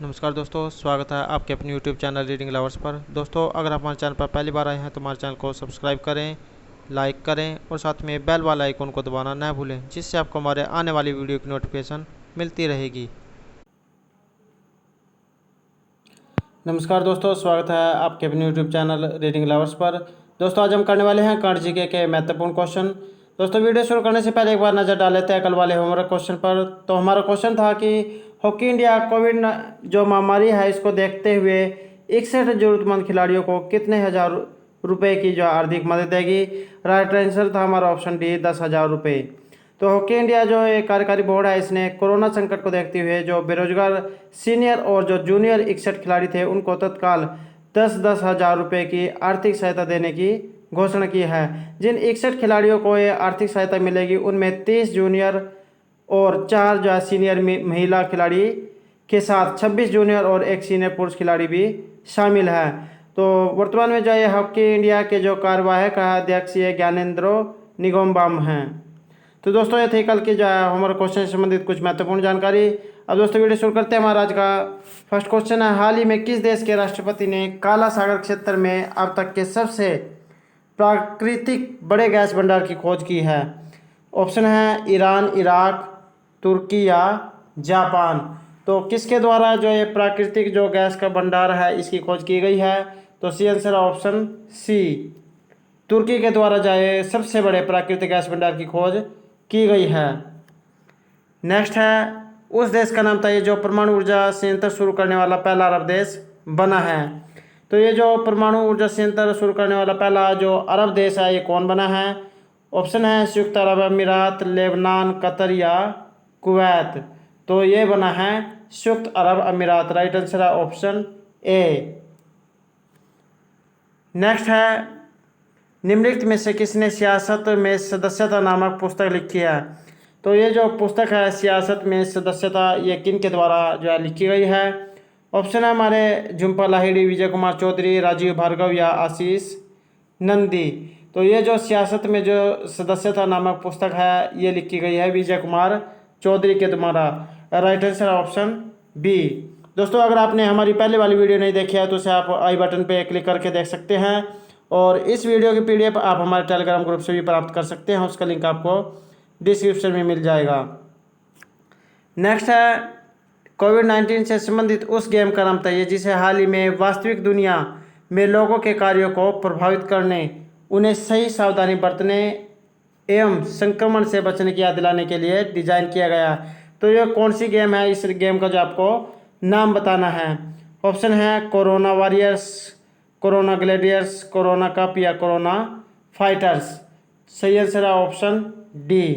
नमस्कार दोस्तों, स्वागत है आपके अपने YouTube चैनल रीडिंग लवर्स पर। दोस्तों, अगर आप हमारे चैनल पर पहली बार आए हैं तो हमारे चैनल को सब्सक्राइब करें, लाइक करें और साथ में बेल वाला आइकन को दबाना न भूलें, जिससे आपको हमारे आने वाली वीडियो की नोटिफिकेशन मिलती रहेगी। नमस्कार दोस्तों, स्वागत है आपके अपने YouTube चैनल रीडिंग लवर्स पर। दोस्तों, आज हम करने वाले हैं करंट जीके के महत्वपूर्ण क्वेश्चन। दोस्तों, वीडियो शुरू करने से पहले एक बार नज़र डाल लेते हैं कल वाले होमवर्क क्वेश्चन पर। तो हमारा क्वेश्चन था कि हॉकी इंडिया कोविड जो महामारी है इसको देखते हुए 61 जरूरतमंद खिलाड़ियों को कितने हजार रुपए की जो आर्थिक मदद देगी। राइट आंसर था हमारा ऑप्शन डी, 10,000 रुपये। तो हॉकी इंडिया जो एक कार्यकारी बोर्ड है, इसने कोरोना संकट को देखते हुए जो बेरोजगार सीनियर और जो जूनियर 61 खिलाड़ी थे उनको तत्काल 10,000 रुपये की आर्थिक सहायता देने की घोषणा की है। जिन 61 खिलाड़ियों को ये आर्थिक सहायता मिलेगी उनमें 30 जूनियर और 4 जो है सीनियर महिला खिलाड़ी के साथ 26 जूनियर और 1 सीनियर पुरुष खिलाड़ी भी शामिल है। तो वर्तमान में जो ये हॉकी इंडिया के जो कार्यवाहक अध्यक्ष ये ज्ञानेंद्रो निगोम्बाम हैं। तो दोस्तों, ये थे कल के जो है हमारे क्वेश्चन से संबंधित कुछ महत्वपूर्ण जानकारी। अब दोस्तों, वीडियो शुरू करते हैं। हमारा आज का फर्स्ट क्वेश्चन है, हाल ही में किस देश के राष्ट्रपति ने काला सागर क्षेत्र में अब तक के सबसे प्राकृतिक बड़े गैस भंडार की खोज की है। ऑप्शन है ईरान, इराक, तुर्की या जापान। तो किसके द्वारा जो ये प्राकृतिक जो गैस का भंडार है इसकी खोज की गई है। तो सी आंसर ऑप्शन सी, तुर्की के द्वारा जो है सबसे बड़े प्राकृतिक गैस भंडार की खोज की गई है। नेक्स्ट है, उस देश का नाम बताइए जो परमाणु ऊर्जा संयंत्र शुरू करने वाला पहला अरब देश बना है। तो ये जो परमाणु ऊर्जा संयंत्र शुरू करने वाला पहला जो अरब देश है ये कौन बना है। ऑप्शन है संयुक्त अरब अमीरात, लेबनान, कतर या कुवैत। तो ये बना है संयुक्त अरब अमीरात। राइट आंसर है ऑप्शन ए। नेक्स्ट है, निम्नलिखित में से किसने सियासत में सदस्यता नामक पुस्तक लिखी है। तो ये जो पुस्तक है सियासत में सदस्यता ये किन के द्वारा जो है लिखी गई है। ऑप्शन है हमारे झुम्पा लाहिड़ी, विजय कुमार चौधरी, राजीव भार्गव या आशीष नंदी। तो ये जो सियासत में जो सदस्यता नामक पुस्तक है ये लिखी गई है विजय कुमार चौधरी के द्वारा। Right answer option B. दोस्तों, अगर आपने हमारी पहले वाली वीडियो नहीं देखी है तो उसे आप आई बटन पे क्लिक करके देख सकते हैं और इस वीडियो की पीडीएफ आप हमारे टेलीग्राम ग्रुप से भी प्राप्त कर सकते हैं, उसका लिंक आपको डिस्क्रिप्शन में मिल जाएगा। नेक्स्ट है, कोविड-19 से संबंधित उस गेम का नाम बताइए जिसे हाल ही में वास्तविक दुनिया में लोगों के कार्यों को प्रभावित करने, उन्हें सही सावधानी बरतने एवं संक्रमण से बचने की याद दिलाने के लिए डिजाइन किया गया। तो यह कौन सी गेम है, इस गेम का जो आपको नाम बताना है। ऑप्शन है corona warriors, corona Gladiators, corona cup या कोरोना फाइटर्स। सही आंसर है ऑप्शन डी,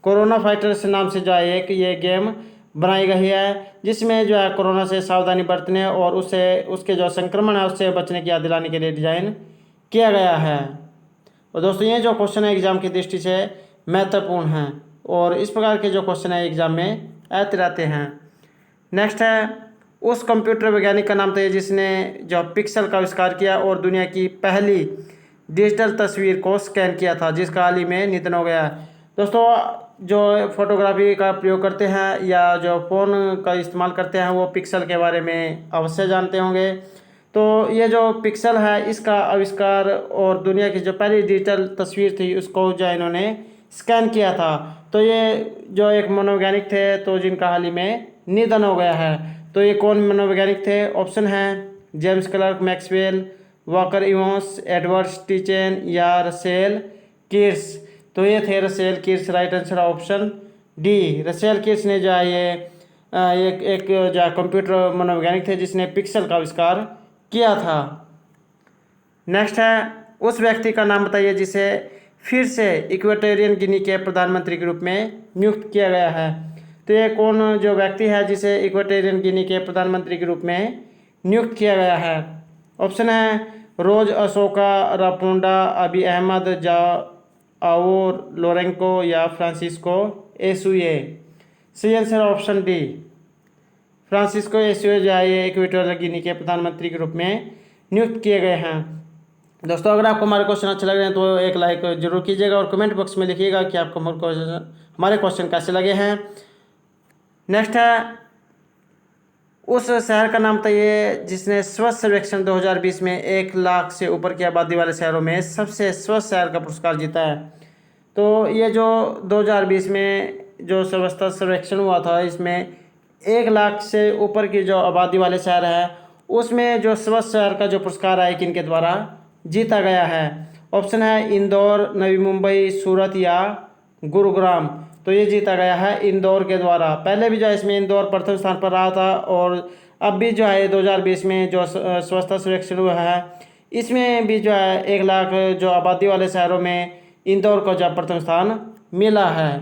कोरोना फाइटर्स नाम से जो है एक ये गेम बनाई गई है जिसमें जो है कोरोना से सावधानी बरतने और उससे उसके जो संक्रमण है उससे बचने की याद दिलाने के लिए डिजाइन किया गया है। और दोस्तों, ये जो क्वेश्चन है एग्जाम की दृष्टि से महत्वपूर्ण हैं और इस प्रकार के जो क्वेश्चन है एग्जाम में आते रहते हैं। नेक्स्ट है, उस कंप्यूटर वैज्ञानिक का नाम बताइए जिसने जो पिक्सल का आविष्कार किया और दुनिया की पहली डिजिटल तस्वीर को स्कैन किया था, जिसका हाल ही में निधन हो गया। दोस्तों, जो फोटोग्राफी का प्रयोग करते हैं या जो फ़ोन का इस्तेमाल करते हैं वो पिक्सल के बारे में अवश्य जानते होंगे। तो ये जो पिक्सल है इसका आविष्कार और दुनिया की जो पहली डिजिटल तस्वीर थी उसको जो इन्होंने स्कैन किया था। तो ये जो एक मनोवैज्ञानिक थे तो जिनका हाल ही में निधन हो गया है। तो ये कौन मनोवैज्ञानिक थे। ऑप्शन है James Clerk Maxwell, Walker Evans, Edward Steichen या रसेल कीर्स। तो ये थे Russell Kirsch. Right answer option D, Russell Kirsch ने जो है ये एक जो है कंप्यूटर मनोवैज्ञानिक थे जिसने पिक्सल का आविष्कार किया था। नेक्स्ट है, उस व्यक्ति का नाम बताइए जिसे फिर से इक्वेटोरियन गिनी के प्रधानमंत्री के रूप में नियुक्त किया गया है। तो ये कौन जो व्यक्ति है जिसे इक्वेटोरियन गिनी के प्रधानमंत्री के रूप में नियुक्त किया गया है। ऑप्शन है रोज अशोका रापोंडा, अबी अहमद जाओ लोरेंको या फ्रांसिस्को एसुए। सही आंसर ऑप्शन डी, फ्रांसिस्को एसुए जो है ये इक्वेटोरियल गिनी के प्रधानमंत्री के रूप में नियुक्त किए गए हैं। दोस्तों, अगर आपको हमारे क्वेश्चन अच्छे लग रहे हैं तो एक लाइक जरूर कीजिएगा और कमेंट बॉक्स में लिखिएगा कि आपको हमारे क्वेश्चन कैसे लगे हैं। नेक्स्ट है, उस शहर का नाम बताइए जिसने स्वच्छ सर्वेक्षण 2020 में 1 लाख से ऊपर की आबादी वाले शहरों में सबसे स्वच्छ शहर का पुरस्कार जीता है। तो ये जो 2020 में जो स्वच्छता सर्वेक्षण हुआ था, इसमें 1 लाख से ऊपर की जो आबादी वाले शहर है उसमें जो स्वच्छ शहर का जो पुरस्कार है किनके द्वारा जीता गया है। ऑप्शन है इंदौर, नवी मुंबई, सूरत या गुरुग्राम। तो ये जीता गया है इंदौर के द्वारा। पहले भी जो है इसमें इंदौर प्रथम स्थान पर रहा था और अब भी जो है 2020 में जो स्वच्छता सर्वेक्षण हुआ है इसमें भी जो है 1 लाख जो आबादी वाले शहरों में इंदौर को जो प्रथम स्थान मिला है।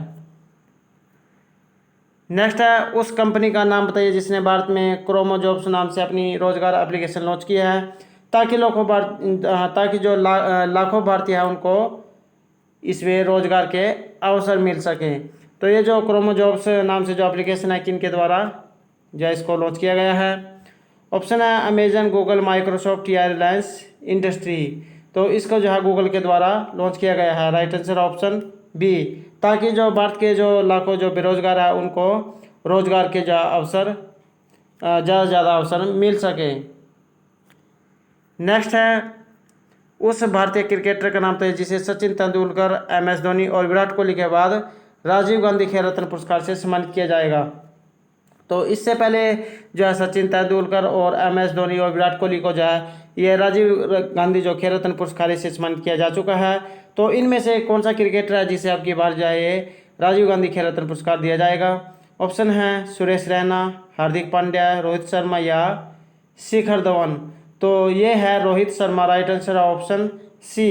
नेक्स्ट है उस कंपनी का नाम बताइए जिसने भारत में क्रोमोजॉब्स नाम से अपनी रोजगार एप्लीकेशन लॉन्च किया है ताकि जो लाखों भारतीय हैं उनको इसमें रोजगार के अवसर मिल सके। तो ये जो क्रोमोजॉब्स नाम से जो एप्लीकेशन है किनके द्वारा जो इसको लॉन्च किया गया है। ऑप्शन है अमेजन, गूगल, माइक्रोसॉफ्ट या रिलायंस इंडस्ट्री। तो इसको जो है गूगल के द्वारा लॉन्च किया गया है। राइट आंसर ऑप्शन बी, ताकि जो भारत के जो लाखों जो बेरोजगार है उनको रोजगार के जो अवसर ज़्यादा से ज़्यादा अवसर मिल सके। नेक्स्ट है उस भारतीय क्रिकेटर का नाम तो है जिसे सचिन तेंदुलकर, MS धोनी और विराट कोहली के बाद राजीव गांधी खेल रत्न पुरस्कार से सम्मानित किया जाएगा। तो इससे पहले जो है सचिन तेंदुलकर और MS धोनी और विराट कोहली को जो है ये राजीव गांधी जो खेल रत्न पुरस्कार से सम्मानित किया जा चुका है। तो इनमें से कौन सा क्रिकेटर है जिसे अब की बार जो है ये राजीव गांधी खेल रत्न पुरस्कार दिया जाएगा। ऑप्शन है सुरेश रैना, हार्दिक पांड्या, रोहित शर्मा या शिखर धवन। तो ये है रोहित शर्मा। राइट आंसर है ऑप्शन सी।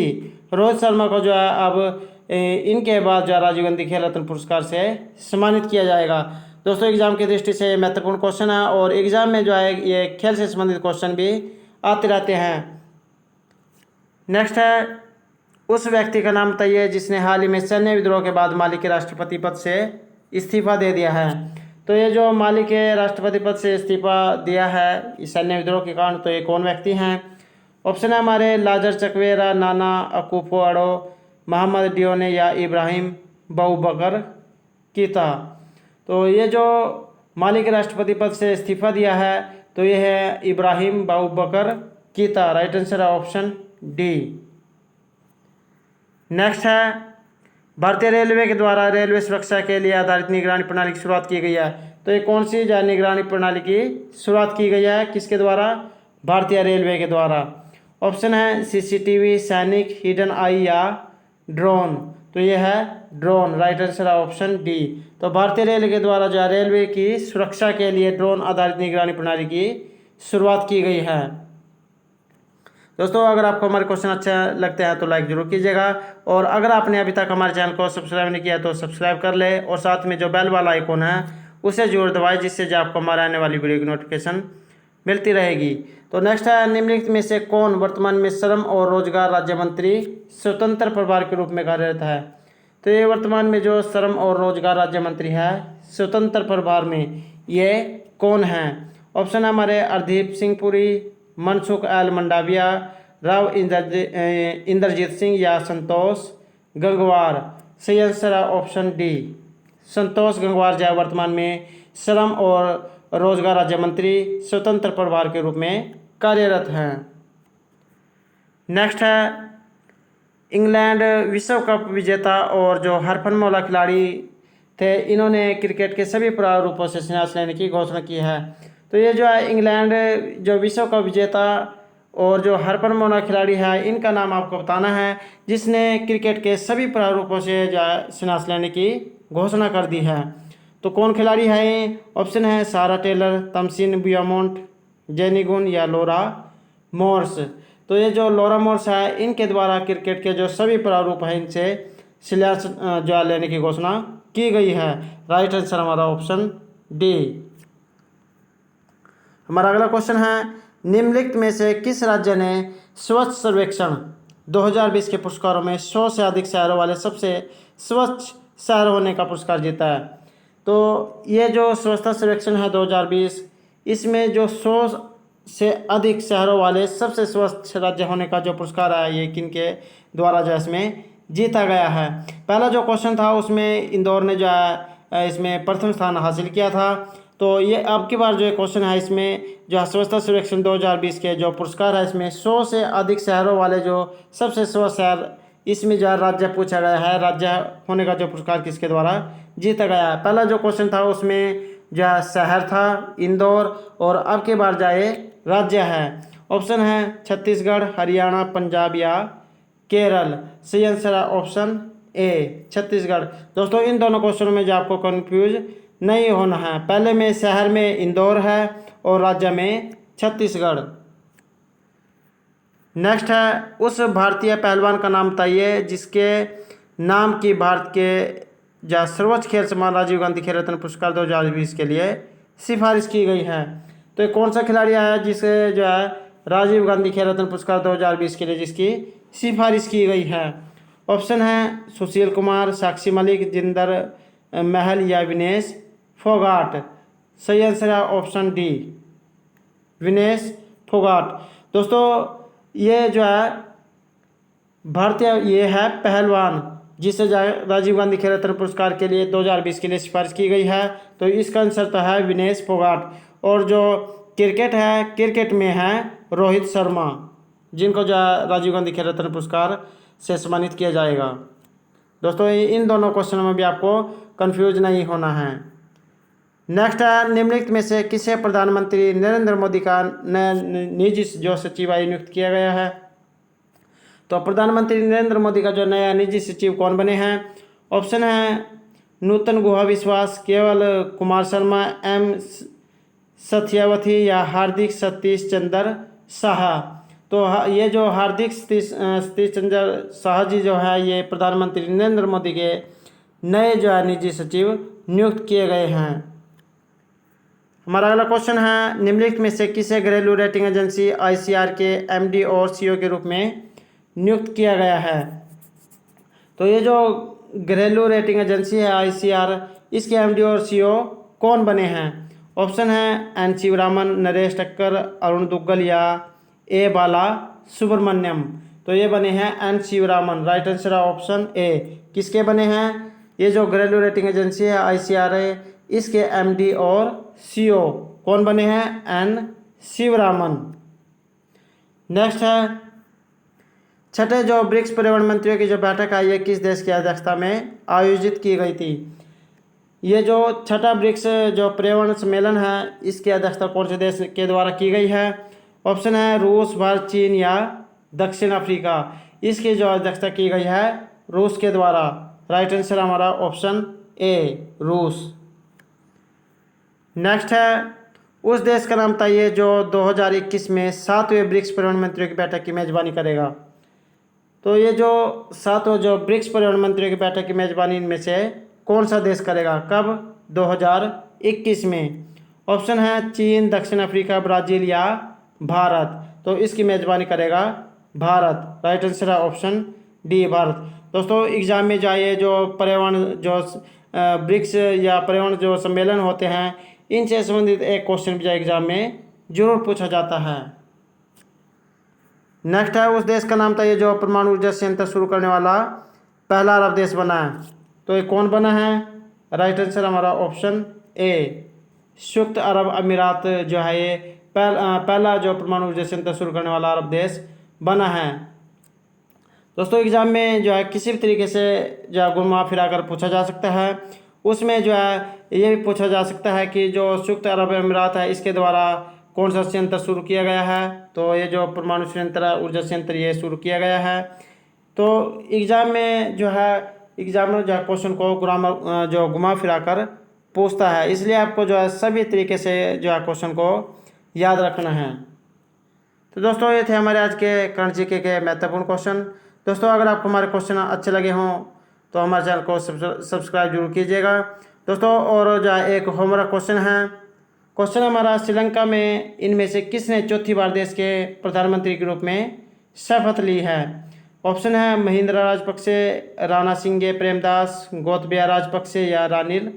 रोहित शर्मा को जो है अब इनके बाद जो है राजीव गांधी खेल रत्न पुरस्कार से सम्मानित किया जाएगा। दोस्तों एग्जाम की दृष्टि से महत्वपूर्ण क्वेश्चन है और एग्जाम में जो है ये खेल से संबंधित क्वेश्चन भी आते रहते हैं। नेक्स्ट है उस व्यक्ति का नाम बताइए जिसने हाल ही में सैन्य विद्रोह के बाद माली के राष्ट्रपति पद से इस्तीफा दे दिया है। तो ये जो माली के राष्ट्रपति पद से इस्तीफा दिया है इस सैन्य विद्रोह के कारण, तो ये कौन व्यक्ति हैं। ऑप्शन है हमारे लाजर चकवेरा, नाना अकुफो-अडो, मोहम्मद डियोने या इब्राहिम बऊबकर कीता। तो ये जो माली के राष्ट्रपति पद से इस्तीफा दिया है तो ये है इब्राहिम बऊबकर कीता। राइट आंसर है ऑप्शन डी। नेक्स्ट है भारतीय रेलवे के द्वारा रेलवे सुरक्षा के लिए आधारित निगरानी प्रणाली की शुरुआत की गई है। तो ये कौन सी निगरानी प्रणाली की शुरुआत की गई है, किसके द्वारा, भारतीय रेलवे के द्वारा। ऑप्शन है CCTV, सैनिक, हिडन आई या ड्रोन। तो ये है ड्रोन। राइट आंसर है ऑप्शन डी। तो भारतीय रेलवे के द्वारा जो रेलवे की सुरक्षा के लिए ड्रोन आधारित निगरानी प्रणाली की शुरुआत की गई है। दोस्तों अगर आपको हमारे क्वेश्चन अच्छे लगते हैं तो लाइक जरूर कीजिएगा और अगर आपने अभी तक हमारे चैनल को सब्सक्राइब नहीं किया तो सब्सक्राइब कर ले और साथ में जो बेल वाला आइकॉन है उसे जरूर दबाएं जिससे जो आपको हमारे आने वाली वीडियो की नोटिफिकेशन मिलती रहेगी। तो नेक्स्ट है निम्नलिखित में से कौन वर्तमान में श्रम और रोजगार राज्य मंत्री स्वतंत्र प्रभार के रूप में कार्यरत है। तो ये वर्तमान में जो श्रम और रोजगार राज्य मंत्री है स्वतंत्र प्रभार में ये कौन है। ऑप्शन हमारे हरदीप सिंह पुरी, मनसुख एल मंडाविया, राव इंद्रजीत सिंह या संतोष गंगवार। सही आंसर है ऑप्शन डी, संतोष गंगवार जो वर्तमान में श्रम और रोजगार राज्य मंत्री स्वतंत्र प्रभार के रूप में कार्यरत हैं। नेक्स्ट है इंग्लैंड विश्व कप विजेता और जो हरफनमौला खिलाड़ी थे इन्होंने क्रिकेट के सभी प्रारूपों से संन्यास लेने की घोषणा की है। तो ये जो है इंग्लैंड जो विश्व कप विजेता और जो हरफनमौला खिलाड़ी है इनका नाम आपको बताना है जिसने क्रिकेट के सभी प्रारूपों से जो है संन्यास लेने की घोषणा कर दी है। तो कौन खिलाड़ी है ये। ऑप्शन है सारा टेलर, तमसिन बियामोंट, जेनी गुन या लॉरा मोर्स। तो ये जो लॉरा मोर्स है इनके द्वारा क्रिकेट के जो सभी प्रारूप हैं इनसे संन्यास जो लेने की घोषणा की गई है। राइट आंसर हमारा ऑप्शन डी। हमारा अगला क्वेश्चन है निम्नलिखित में से किस राज्य ने स्वच्छ सर्वेक्षण 2020 के पुरस्कारों में 100 से अधिक शहरों वाले सबसे स्वच्छ शहर होने का पुरस्कार जीता है। तो ये जो स्वच्छता सर्वेक्षण है 2020 इसमें जो 100 से अधिक शहरों वाले सबसे स्वच्छ राज्य होने का जो पुरस्कार है ये किनके द्वारा जो इसमें जीता गया है। पहला जो क्वेश्चन था उसमें इंदौर ने जो है इसमें प्रथम स्थान हासिल किया था। तो ये अब की बार जो क्वेश्चन है इसमें जो स्वच्छता सर्वेक्षण 2020 के जो पुरस्कार है इसमें 100 से अधिक शहरों वाले जो सबसे स्वच्छ शहर, इसमें जो है राज्य पूछा गया है। राज्य होने का जो पुरस्कार किसके द्वारा जीता गया है। पहला जो क्वेश्चन था उसमें जो है शहर था इंदौर, और अब की बार जाए राज्य है। ऑप्शन है छत्तीसगढ़, हरियाणा, पंजाब या केरल। सही आंसर है ऑप्शन ए छत्तीसगढ़। दोस्तों इन दोनों क्वेश्चनों में जो आपको कंफ्यूज नहीं होना है, पहले में शहर में इंदौर है और राज्य में छत्तीसगढ़। नेक्स्ट है उस भारतीय पहलवान का नाम बताइए जिसके नाम की भारत के जो सर्वोच्च खेल सम्मान राजीव गांधी खेल रत्न पुरस्कार 2020 के लिए सिफारिश की गई है। तो ये कौन सा खिलाड़ी आया जिसे जो है राजीव गांधी खेल रत्न पुरस्कार 2020 के लिए जिसकी सिफारिश की गई है। ऑप्शन है सुशील कुमार, साक्षी मलिक, जिंदर महल या विनेश फोगाट। सही आंसर है ऑप्शन डी विनेश फोगाट। दोस्तों ये जो है भारतीय ये है पहलवान जिसे राजीव गांधी खेल रत्न पुरस्कार के लिए 2020 के लिए सिफारिश की गई है। तो इसका आंसर तो है विनेश फोगाट। और जो क्रिकेट है, क्रिकेट में है रोहित शर्मा, जिनको जो है राजीव गांधी खेल रत्न पुरस्कार से सम्मानित किया जाएगा। दोस्तों इन दोनों क्वेश्चनों में भी आपको कंफ्यूज नहीं होना है। नेक्स्ट है निम्नलिखित में से किसे प्रधानमंत्री नरेंद्र मोदी का नया निजी जो सचिव नियुक्त किया गया है। तो प्रधानमंत्री नरेंद्र मोदी का जो नया निजी सचिव कौन बने हैं। ऑप्शन है नूतन गुहा विश्वास, केवल कुमार शर्मा, एम सत्यावथी या हार्दिक सतीश चंद्र शाह। तो ये जो हार्दिक सतीश चंद्र शाह जी जो है ये प्रधानमंत्री नरेंद्र मोदी के नए जो है निजी सचिव नियुक्त किए गए हैं। हमारा अगला क्वेश्चन है निम्नलिखित में से किसे घरेलू रेटिंग एजेंसी आईसीआर के एमडी और सीईओ के रूप में नियुक्त किया गया है। तो ये जो घरेलू रेटिंग एजेंसी है आईसीआर, इसके एमडी और सीईओ कौन बने हैं। ऑप्शन है एन शिवरामन, नरेश टक्कर, अरुण दुग्गल या ए बाला सुब्रमण्यम। तो ये बने हैं एन शिवरामन। राइट आंसर है ऑप्शन ए। किसके बने हैं, ये जो घरेलू रेटिंग एजेंसी है आईसीआर है इसके एमडी और सीईओ कौन बने हैं, एन शिवरामन। नेक्स्ट है छठे जो ब्रिक्स पर्यावरण मंत्रियों की जो बैठक है ये किस देश की अध्यक्षता में आयोजित की गई थी। ये जो छठा ब्रिक्स जो पर्यावरण सम्मेलन है इसकी अध्यक्षता कौन से देश के द्वारा की गई है। ऑप्शन है रूस, भारत, चीन या दक्षिण अफ्रीका। इसकी जो अध्यक्षता की गई है रूस के द्वारा। राइट आंसर हमारा ऑप्शन ए रूस। नेक्स्ट है उस देश का नाम बताइए जो 2021 में 7वें ब्रिक्स पर्यावरण मंत्रियों की बैठक की मेजबानी करेगा। तो ये जो 7वें जो ब्रिक्स पर्यावरण मंत्रियों की बैठक की मेजबानी इनमें से कौन सा देश करेगा, कब, 2021 में। ऑप्शन है चीन, दक्षिण अफ्रीका, ब्राज़ील या भारत। तो इसकी मेजबानी करेगा भारत। राइट आंसर है ऑप्शन डी भारत। दोस्तों एग्जाम में जाइए जो पर्यावरण जो ब्रिक्स या पर्यावरण जो सम्मेलन होते हैं इनसे संबंधित एक क्वेश्चन भी एग्जाम में जरूर पूछा जाता है। नेक्स्ट है उस देश का नाम था ये जो परमाणु ऊर्जा संयंत्र शुरू करने वाला पहला अरब देश बना है। तो ये कौन बना है। राइट आंसर हमारा ऑप्शन ए संयुक्त अरब अमीरात जो है ये पहला जो परमाणु ऊर्जा संयंत्र शुरू करने वाला अरब देश बना है। दोस्तों एग्जाम में जो है किसी भी तरीके से जो है घुमा फिरा कर पूछा जा सकता है। उसमें जो है ये भी पूछा जा सकता है कि जो संयुक्त अरब अमीरात है इसके द्वारा कौन सा संयंत्र शुरू किया गया है। तो ये जो परमाणु संयंत्र ऊर्जा संयंत्र ये शुरू किया गया है। तो एग्ज़ाम में जो है एग्जामिनर जो है क्वेश्चन को ग्रामर जो घुमा फिरा कर पूछता है, इसलिए आपको जो है सभी तरीके से जो है क्वेश्चन को याद रखना है। तो दोस्तों ये थे हमारे आज के करंट जीके के महत्वपूर्ण क्वेश्चन। दोस्तों अगर आपको हमारे क्वेश्चन अच्छे लगे हों तो हमारे चैनल को सब्सक्राइब जरूर कीजिएगा। दोस्तों और जो है एक होमवर्क क्वेश्चन है। क्वेश्चन हमारा श्रीलंका में इनमें से किसने चौथी बार देश के प्रधानमंत्री के रूप में शपथ ली है। ऑप्शन है महिंद्रा राजपक्षे, राणा सिंघे प्रेमदास, गोतबाया राजपक्षे या रानिल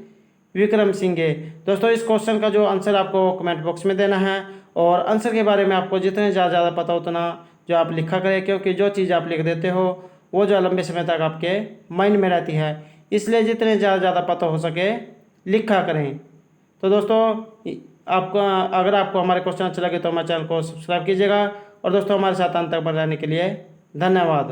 विक्रमसिंघे। दोस्तों इस क्वेश्चन का जो आंसर आपको कमेंट बॉक्स में देना है और आंसर के बारे में आपको जितने ज़्यादा पता उतना जो आप लिखा करें, क्योंकि जो चीज़ आप लिख देते हो वो जो लंबे समय तक आपके माइंड में रहती है, इसलिए जितने ज़्यादा पता हो सके लिखा करें। तो दोस्तों आपका अगर आपको हमारे क्वेश्चन अच्छे लगे तो हमारे चैनल को सब्सक्राइब कीजिएगा और दोस्तों हमारे साथ अंत तक बने रहने के लिए धन्यवाद।